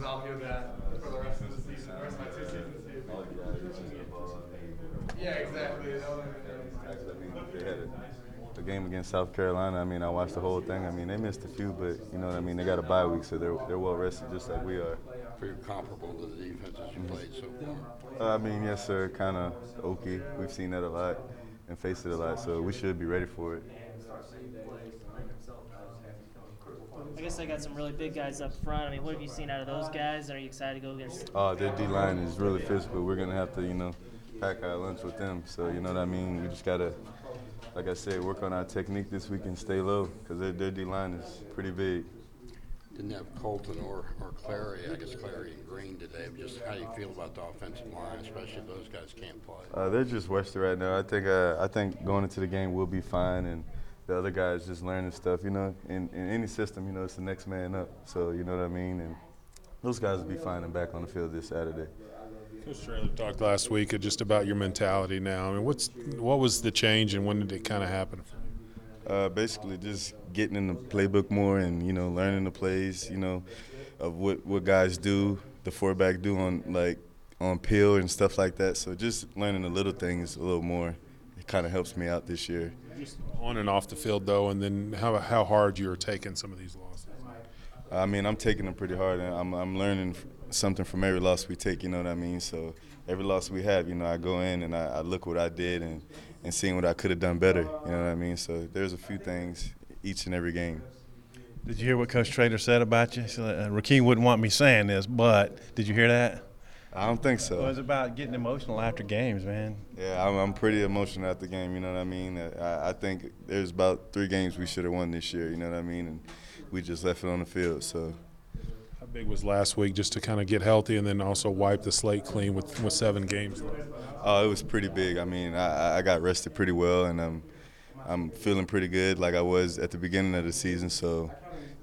I'll hear that for the rest of the season, the rest of my 2 seasons here. Yeah, exactly. Exactly. I mean, they had a game against South Carolina. I mean, I watched the whole thing. I mean, they missed a few, but you know what I mean. They got a bye week, so they're well rested, just like we are. Pretty comparable to the defenses you played so far. I mean, yes, sir. Kind of okay. We've seen that a lot and faced it a lot, so we should be ready for it. I guess they got some really big guys up front. I mean, what have you seen out of those guys? Are you excited to go against? Their D line is really physical. We're gonna have to, pack our lunch with them. So you know what I mean. We just gotta, like I said, work on our technique this week and stay low because their D line is pretty big. Didn't have Colton or Clary, I guess Clary and Green today. Just how do you feel about the offensive line, especially if those guys can't play? They're just rested right now. I think going into the game we'll be fine, and the other guys just learning stuff. You know, in any system, it's the next man up. So you know what I mean. And those guys will be fine and back on the field this Saturday. Coach Traylor talked last week just about your mentality now. I mean, what was the change and when did it kind of happen? Basically, just getting in the playbook more and learning the plays. Of what guys do, the quarterback do on peel and stuff like that. So just learning the little things a little more. It kind of helps me out this year. Just on and off the field though, and then how hard you're taking some of these losses. I mean, I'm taking them pretty hard, and I'm learning something from every loss we take. You know what I mean? So every loss we have, I go in and I look what I did and seeing what I could have done better. You know what I mean? So there's a few things each and every game. Did you hear what Coach Traylor said about you? He said, Rakeem wouldn't want me saying this, but did you hear that? I don't think so. Well, it was about getting emotional after games, man. Yeah, I'm pretty emotional after the game. You know what I mean? I think there's about 3 games we should have won this year. You know what I mean? And we just left it on the field. So. How big was last week just to kind of get healthy and then also wipe the slate clean with 7 games left? Oh, it was pretty big. I mean, I got rested pretty well, and I'm feeling pretty good like I was at the beginning of the season. So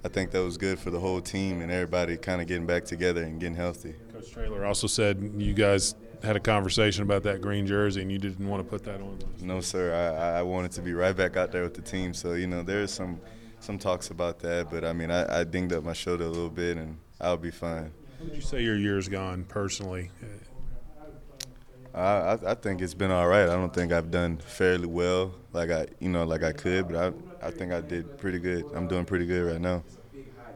I think that was good for the whole team and everybody kind of getting back together and getting healthy. Coach Traylor also said you guys had a conversation about that green jersey and you didn't want to put that on. No, sir. I wanted to be right back out there with the team. So, there's some talks about that. But, I mean, I dinged up my shoulder a little bit, and I'll be fine. How would you say your year's gone personally? I think it's been all right. I don't think I've done fairly well like I could, but I think I did pretty good. I'm doing pretty good right now.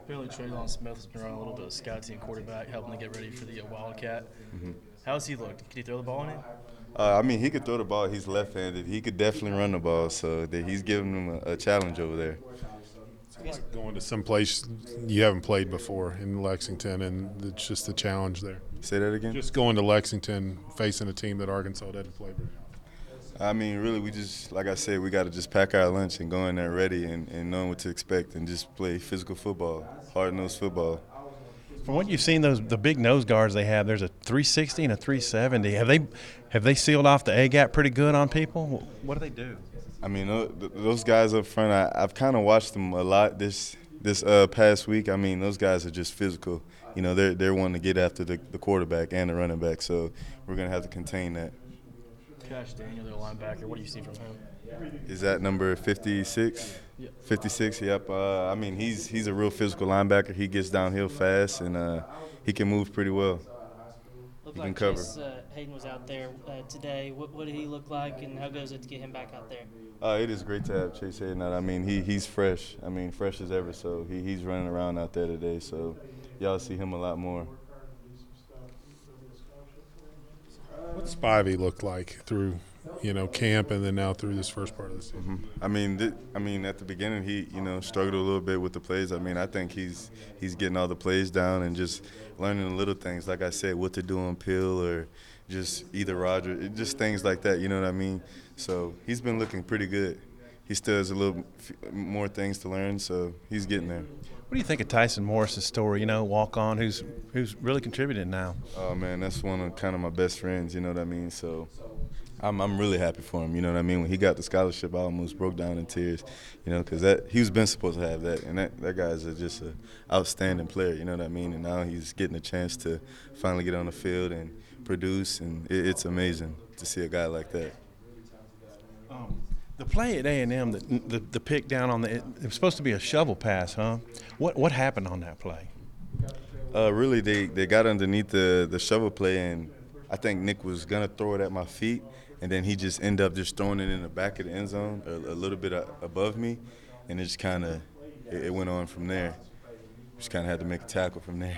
Apparently, Traylon Smith has been around a little bit of scout team quarterback, helping to get ready for the Wildcat. Mm-hmm. How's he looked? Can he throw the ball in it? I mean, he could throw the ball. He's left-handed. He could definitely run the ball, so he's giving him a challenge over there. Going to some place you haven't played before in Lexington, and it's just the challenge there. Say that again? Just going to Lexington, facing a team that Arkansas didn't play very often. I mean, really, we just, like I said, we got to just pack our lunch and go in there ready and knowing what to expect and just play physical football, hard-nosed football. From what you've seen, the big nose guards they have, there's a 360 and a 370. Have they sealed off the A gap pretty good on people? What do they do? I mean, those guys up front, I've kind of watched them a lot this past week. I mean, those guys are just physical. They're wanting to get after the quarterback and the running back, so we're going to have to contain that. Cash Daniel, their linebacker, what do you see from him? Is that number 56? Yeah. 56, yep. I mean, he's a real physical linebacker. He gets downhill fast, and he can move pretty well. Looked He like can cover. Chase Hayden was out there today. What did he look like, and how good is it to get him back out there? It is great to have Chase Hayden out. I mean, he's fresh. I mean, fresh as ever. So he's running around out there today. So y'all see him a lot more. What's Spivey looked like through, camp and then now through this first part of the season? Mm-hmm. I mean, at the beginning he, struggled a little bit with the plays. I mean, I think he's getting all the plays down and just learning the little things. Like I said, what to do on Pill or just either Roger, just things like that. You know what I mean? So he's been looking pretty good. He still has a little more things to learn, so he's getting there. What do you think of Tyson Morris's story? Walk on, who's really contributing now. Oh man, that's one of kind of my best friends. You know what I mean? So I'm really happy for him. You know what I mean? When he got the scholarship, I almost broke down in tears. Because he was been supposed to have that, and that guy's just an outstanding player. You know what I mean? And now he's getting a chance to finally get on the field and produce, and it's amazing to see a guy like that. The play at A&M, the pick down on it was supposed to be a shovel pass, huh? What happened on that play? Really, they got underneath the shovel play, and I think Nick was gonna throw it at my feet, and then he just ended up just throwing it in the back of the end zone, a little bit above me, and it just kind of it went on from there. Just kind of had to make a tackle from there.